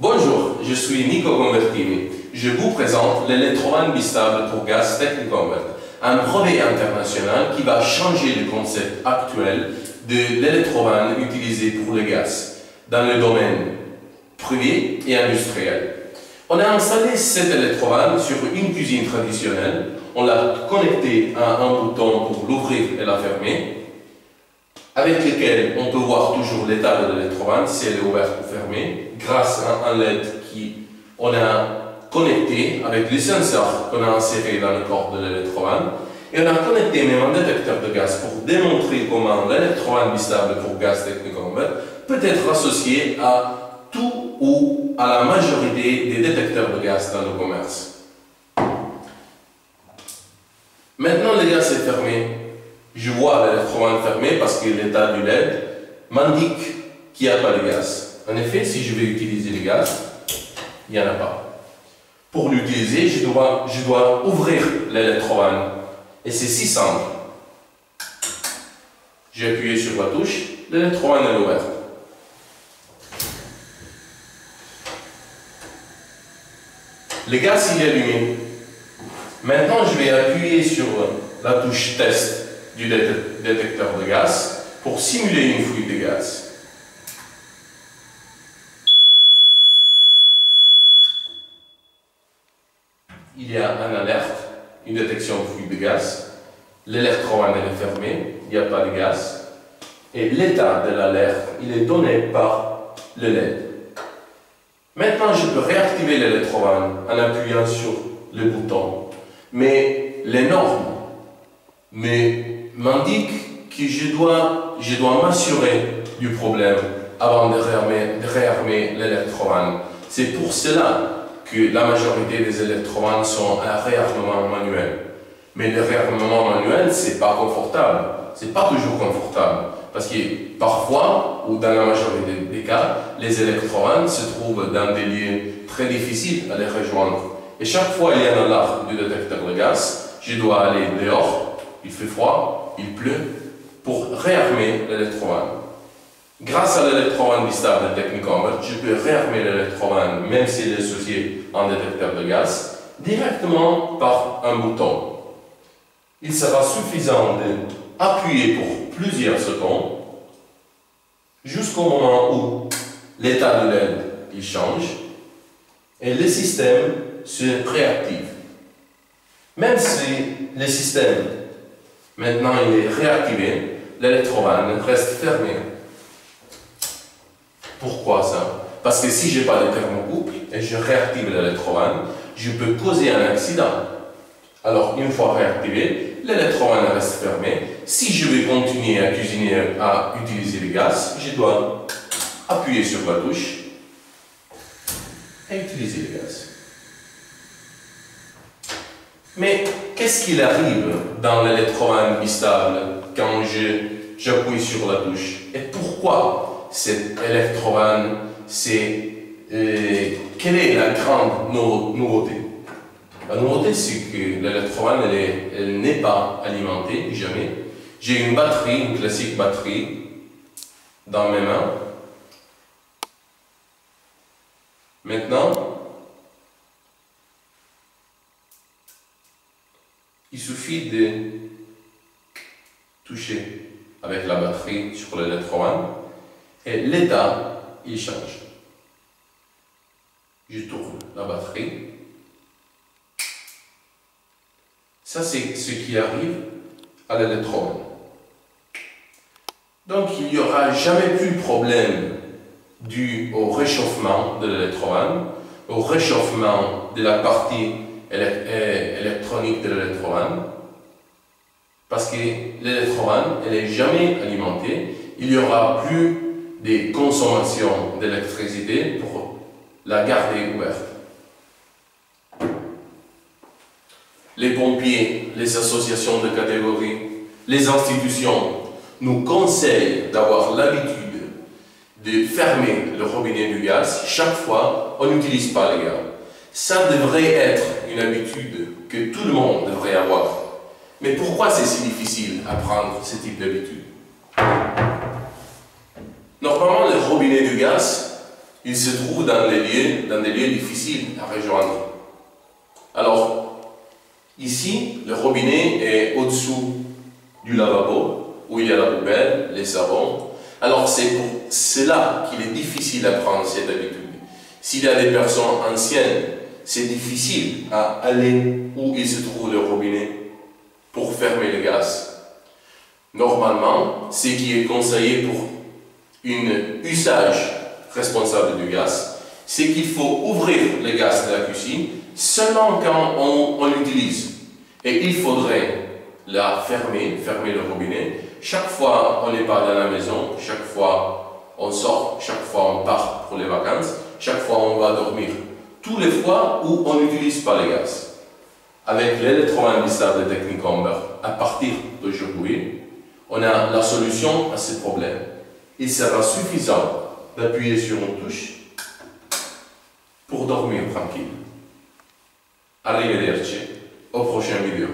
Bonjour, je suis Nico Convertini. Je vous présente l'électrovan bistable pour gaz Techniconvert, un brevet international qui va changer le concept actuel de l'électrovan utilisé pour le gaz dans le domaine privé et industriel. On a installé cet électrovan sur une cuisine traditionnelle. On l'a connecté à un bouton pour l'ouvrir et la fermer, avec lequel on peut voir toujours l'état de l'électrovan, si elle est ouverte ou fermée, grâce à un LED qu'on a connecté avec les senseurs qu'on a insérés dans le corps de l'électrovan. Et on a connecté même un détecteur de gaz pour démontrer comment l'électrovan bistable pour gaz Techniconvert peut être associé à tout ou à la majorité des détecteurs de gaz dans le commerce. Maintenant, le gaz est fermé. Je vois l'électrovan fermé parce que l'état du LED m'indique qu'il n'y a pas de gaz. En effet, si je vais utiliser le gaz, il n'y en a pas. Pour l'utiliser, je dois ouvrir l'électrovan. Et c'est si simple. J'ai appuyé sur la touche, l'électrovan est ouvert. Le gaz il est allumé. Maintenant, je vais appuyer sur la touche test du détecteur de gaz pour simuler une fuite de gaz. Il y a une alerte, une détection de fuite de gaz. L'électrovan est fermé, il n'y a pas de gaz. Et l'état de l'alerte, il est donné par le LED. Maintenant, je peux réactiver l'électrovan en appuyant sur le bouton. Mais les normes m'indiquent que je dois m'assurer du problème avant de réarmer l'électrovan. C'est pour cela que la majorité des électrovans sont un réarmement manuel. Mais le réarmement manuel, c'est pas confortable. C'est pas toujours confortable. Parce que parfois, ou dans la majorité des cas, les électrovans se trouvent dans des lieux très difficiles à les rejoindre. Et chaque fois il y a une alarme du détecteur de gaz, je dois aller dehors, il fait froid, il pleut, pour réarmer l'électrovan. Grâce à l'électrovan bistable de Techniconvert, je peux réarmer l'électrovan, même s'il est associé à un détecteur de gaz, directement par un bouton. Il sera suffisant d'appuyer pour plusieurs secondes, jusqu'au moment où l'état de LED il change, et le système se réactive. Même si le système, maintenant il est réactivé, l'électrovan reste fermé. Pourquoi ça? Parce que si je n'ai pas de thermocouple et je réactive l'électrovan, je peux causer un accident. Alors, une fois réactivé, l'électrovan reste fermé. Si je veux continuer à cuisiner, à utiliser le gaz, je dois appuyer sur la touche et utiliser le gaz. Mais qu'est-ce qu'il arrive dans l'électrovan bistable quand j'appuie sur la touche? Et pourquoi cet électrovan, quelle est la grande nouveauté? La nouveauté, c'est que l'électrovan, elle n'est pas alimentée, jamais. J'ai une batterie, une classique batterie, dans mes mains. Maintenant, il suffit de toucher avec la batterie sur l'électrovan et l'état, il change. Je tourne la batterie. Ça, c'est ce qui arrive à l'électrovan. Donc, il n'y aura jamais plus de problème dû au réchauffement de l'électrovan, au réchauffement de la partie électronique de l'électrovan, parce que l'électrovan, elle n'est jamais alimentée. Il n'y aura plus de consommation d'électricité pour la garder ouverte. Les pompiers, les associations de catégorie, les institutions nous conseillent d'avoir l'habitude de fermer le robinet du gaz chaque fois on n'utilise pas le gaz. Ça devrait être une habitude que tout le monde devrait avoir. Mais pourquoi c'est si difficile à prendre ce type d'habitude? Normalement, le robinet du gaz, il se trouve dans des lieux difficiles à rejoindre. Alors, ici, le robinet est au-dessous du lavabo, où il y a la poubelle, les savons. Alors, c'est pour cela qu'il est difficile à prendre cette habitude. S'il y a des personnes anciennes, c'est difficile à aller où il se trouve le robinet pour fermer le gaz. Normalement, ce qui est conseillé pour un usage responsable du gaz, c'est qu'il faut ouvrir le gaz de la cuisine seulement quand on l'utilise. Et il faudrait la fermer le robinet. Chaque fois on n'est pas dans la maison, chaque fois on sort, chaque fois on part pour les vacances, chaque fois on va dormir. Toutes les fois où on n'utilise pas le gaz. Avec l'électroménager de technique Humber, à partir d'aujourd'hui, on a la solution à ce problème. Il sera suffisant d'appuyer sur une touche pour dormir tranquille. Arrivederci, au prochain vidéo.